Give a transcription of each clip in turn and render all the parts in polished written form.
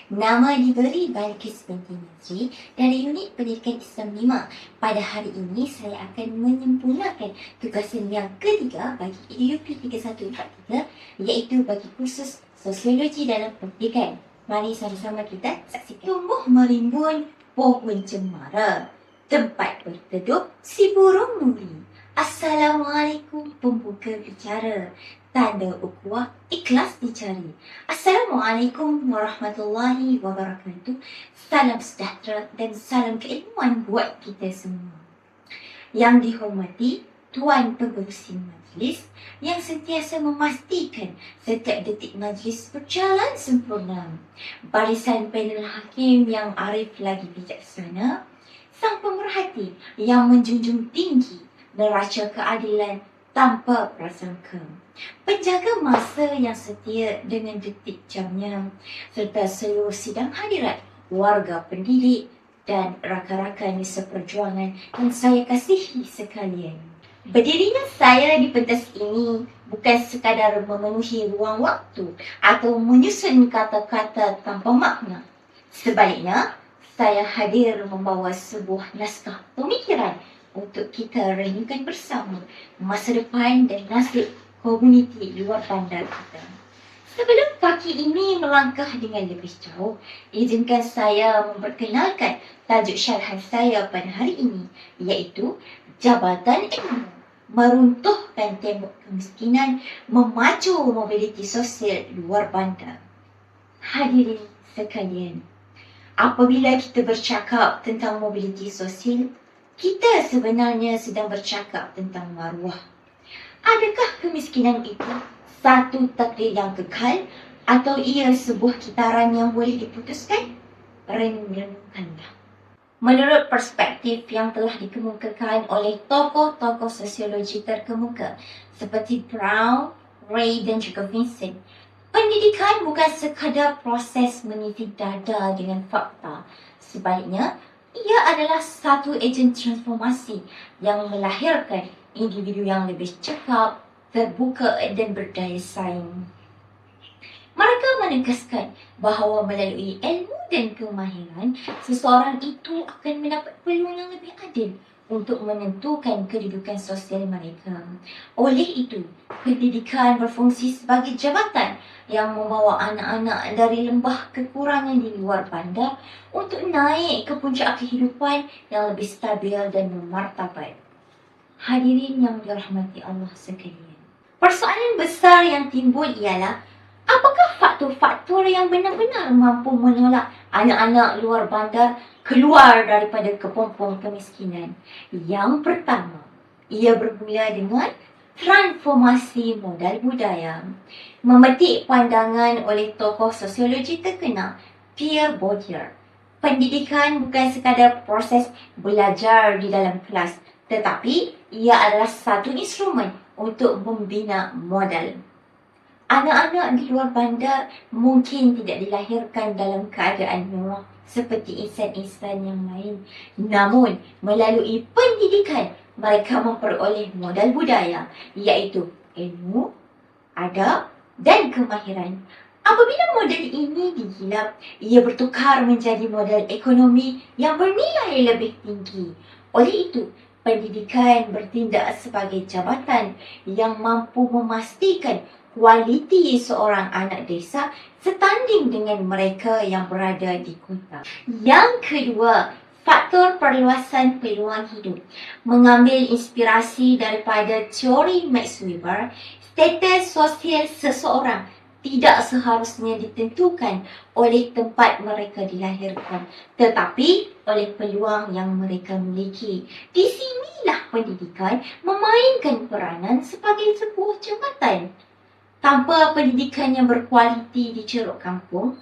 Nama diberi Balqis binti Nazri dari Unit Pendidikan Islam 5. Pada hari ini saya akan menyempurnakan tugasan yang ketiga bagi EDUP 3143, iaitu bagi kursus Sosiologi dalam Pendidikan. Mari sama-sama kita saksikan. Tumbuh merimbun pohon cemara, tempat berteduh si burung nuri. Assalamualaikum pembuka bicara, tanda ukhuwah ikhlas dicari. Assalamualaikum warahmatullahi wabarakatuh. Salam sejahtera dan salam keilmuan buat kita semua. Yang dihormati Tuan Pengerusi Majlis yang sentiasa memastikan setiap detik majlis berjalan sempurna. Barisan panel hakim yang arif lagi bijaksana. Sang pemerhati yang menjunjung tinggi neraca keadilan tanpa prasangka. Penjaga masa yang setia dengan detik jamnya, serta seluruh sidang hadirat, warga pendidik dan rakan-rakan seperjuangan yang saya kasihi sekalian. Berdirinya saya di pentas ini bukan sekadar memenuhi ruang waktu atau menyusun kata-kata tanpa makna. Sebaliknya, saya hadir membawa sebuah naskah pemikiran untuk kita renungkan bersama masa depan dan nasib komuniti luar bandar kita. Sebelum kaki ini melangkah dengan lebih jauh, izinkan saya memperkenalkan tajuk syarahan saya pada hari ini, iaitu Jabatan Ilmu Meruntuhkan Tembok Kemiskinan, Memacu Mobiliti Sosial Luar Bandar. Hadirin sekalian, apabila kita bercakap tentang mobiliti sosial, kita sebenarnya sedang bercakap tentang maruah. Adakah kemiskinan itu satu takdir yang kekal atau ia sebuah kitaran yang boleh diputuskan? Renung-renungkanlah. Menurut perspektif yang telah dikemukakan oleh tokoh-tokoh sosiologi terkemuka seperti Brown, Ray dan juga Vincent, pendidikan bukan sekadar proses meniti dada dengan fakta. Sebaliknya, ia adalah satu ejen transformasi yang melahirkan individu yang lebih cekap, terbuka dan berdaya saing. Mereka menegaskan bahawa melalui ilmu dan kemahiran, seseorang itu akan mendapat peluang yang lebih adil untuk menentukan kedudukan sosial mereka. Oleh itu, pendidikan berfungsi sebagai jabatan yang membawa anak-anak dari lembah kekurangan di luar bandar untuk naik ke puncak kehidupan yang lebih stabil dan bermartabat. Hadirin yang dirahmati Allah sekalian, persoalan besar yang timbul ialah apakah faktor-faktor yang benar-benar mampu menolak anak-anak luar bandar keluar daripada kepompong kemiskinan? Yang pertama, ia bermula dengan transformasi modal budaya. Memetik pandangan oleh tokoh sosiologi terkenal Pierre Bourdieu, pendidikan bukan sekadar proses belajar di dalam kelas, tetapi ia adalah satu instrumen untuk membina modal. Anak-anak di luar bandar mungkin tidak dilahirkan dalam keadaan mewah seperti insan-insan yang lain. Namun, melalui pendidikan, mereka memperoleh modal budaya, iaitu ilmu, adab dan kemahiran. Apabila modal ini digilap, ia bertukar menjadi modal ekonomi yang bernilai lebih tinggi. Oleh itu, pendidikan bertindak sebagai jabatan yang mampu memastikan kualiti seorang anak desa setanding dengan mereka yang berada di kota. Yang kedua, faktor perluasan peluang hidup. Mengambil inspirasi daripada teori Max Weber, status sosial seseorang tidak seharusnya ditentukan oleh tempat mereka dilahirkan, tetapi oleh peluang yang mereka miliki. Di sinilah pendidikan memainkan peranan sebagai sebuah jambatan. Tanpa pendidikan yang berkualiti di ceruk kampung,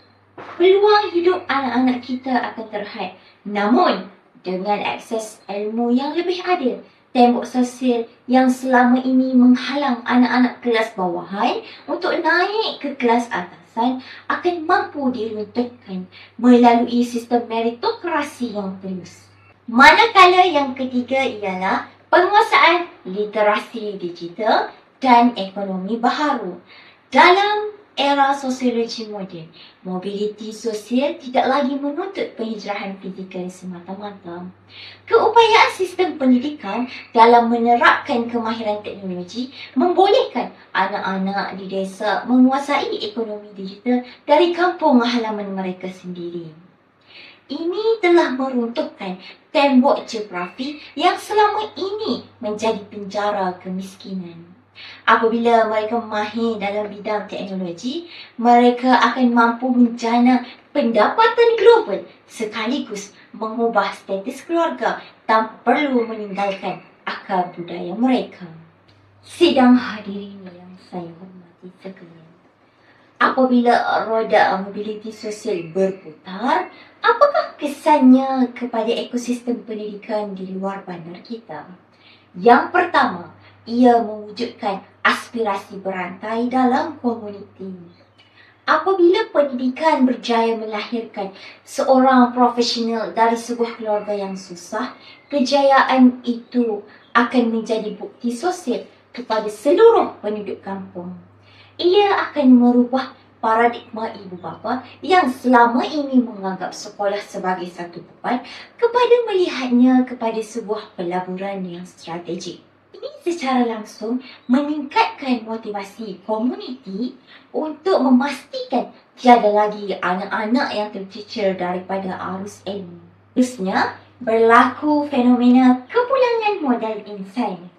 peluang hidup anak-anak kita akan terhad. Namun, dengan akses ilmu yang lebih adil, tembok sosial yang selama ini menghalang anak-anak kelas bawahan untuk naik ke kelas atasan akan mampu diruntuhkan melalui sistem meritokrasi yang tulus. Manakala yang ketiga ialah penguasaan literasi digital dan ekonomi baharu. Dalam era sosiologi moden, mobiliti sosial tidak lagi menuntut penghijrahan fizikal semata-mata. Keupayaan sistem pendidikan dalam menerapkan kemahiran teknologi membolehkan anak-anak di desa menguasai ekonomi digital dari kampung halaman mereka sendiri. Ini telah meruntuhkan tembok geografi yang selama ini menjadi penjara kemiskinan. Apabila mereka mahir dalam bidang teknologi, mereka akan mampu menjana pendapatan global sekaligus mengubah status keluarga tanpa perlu meninggalkan akar budaya mereka. Sidang hadirin yang saya hormati sekalian. Apabila roda mobiliti sosial berputar, apakah kesannya kepada ekosistem pendidikan di luar bandar kita? Yang pertama, ia mewujudkan aspirasi berantai dalam komuniti. Apabila pendidikan berjaya melahirkan seorang profesional dari sebuah keluarga yang susah, kejayaan itu akan menjadi bukti sosial kepada seluruh penduduk kampung. Ia akan merubah paradigma ibu bapa yang selama ini menganggap sekolah sebagai satu beban kepada melihatnya kepada sebuah pelaburan yang strategik. Ini secara langsung meningkatkan motivasi komuniti untuk memastikan tiada lagi anak-anak yang tercecer daripada arus ilmu. Terusnya, berlaku fenomena kepulangan modal insan.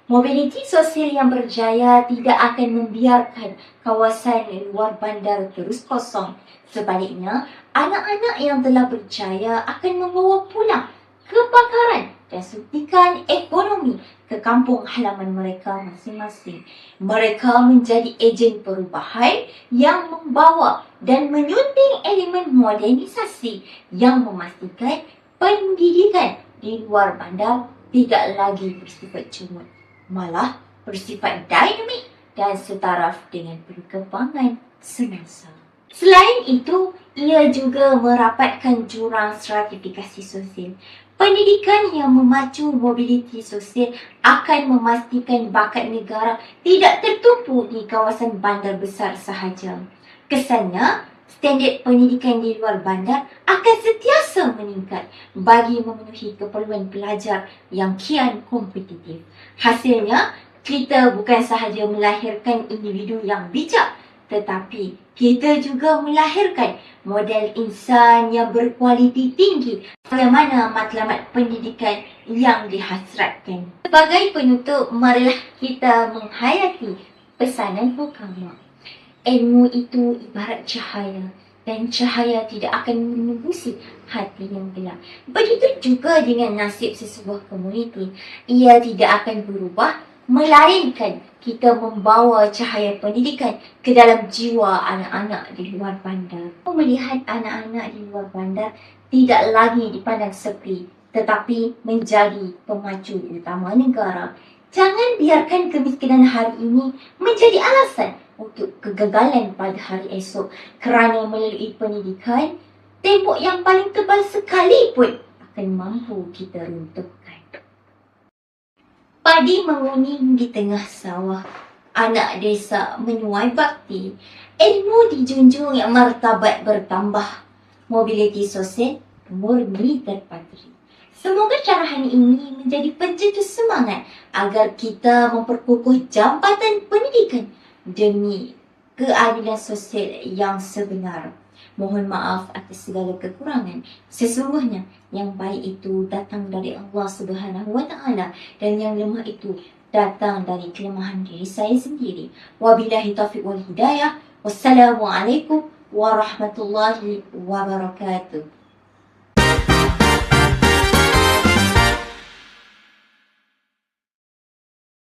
Mobiliti sosial yang berjaya tidak akan membiarkan kawasan luar bandar terus kosong. Sebaliknya, anak-anak yang telah berjaya akan membawa pulang kepakaran dan suntikan ekonomi ke kampung halaman mereka masing-masing. Mereka menjadi ejen perubahan yang membawa dan menyunting elemen modernisasi yang memastikan pendidikan di luar bandar tidak lagi bersifat cumut, malah bersifat dinamik dan setaraf dengan perkembangan semasa. Selain itu, ia juga merapatkan jurang stratifikasi sosial. Pendidikan yang memacu mobiliti sosial akan memastikan bakat negara tidak tertumpu di kawasan bandar besar sahaja. Kesannya, standard pendidikan di luar bandar akan sentiasa meningkat bagi memenuhi keperluan pelajar yang kian kompetitif. Hasilnya, kita bukan sahaja melahirkan individu yang bijak, tetapi kita juga melahirkan model insan yang berkualiti tinggi bagaimana matlamat pendidikan yang dihasratkan. Sebagai penutup, marilah kita menghayati pesanan Hukama. Ilmu itu ibarat cahaya dan cahaya tidak akan menembusi hati yang gelap. Begitu juga dengan nasib sesebuah komuniti. Ia tidak akan berubah melainkan kita membawa cahaya pendidikan ke dalam jiwa anak-anak di luar bandar. Melihat anak-anak di luar bandar tidak lagi dipandang sepi, tetapi menjadi pemacu utama negara. Jangan biarkan kemiskinan hari ini menjadi alasan untuk kegagalan pada hari esok, kerana melalui pendidikan, tembok yang paling tebal sekalipun akan mampu kita runtuhkan. Padi menguning di tengah sawah, anak desa menuai bakti, ilmu dijunjung yang martabat bertambah, mobiliti sosial murni terpatri. Semoga carahan ini menjadi pencetus semangat agar kita memperkukuh jambatan pendidikan demi keadilan sosial yang sebenar. Mohon maaf atas segala kekurangan. Sesungguhnya yang baik itu datang dari Allah Subhanahu wa Ta'ala dan yang lemah itu datang dari kelemahan diri saya sendiri. Wabillahi taufiq wal hidayah. Wassalamualaikum warahmatullahi wabarakatuh.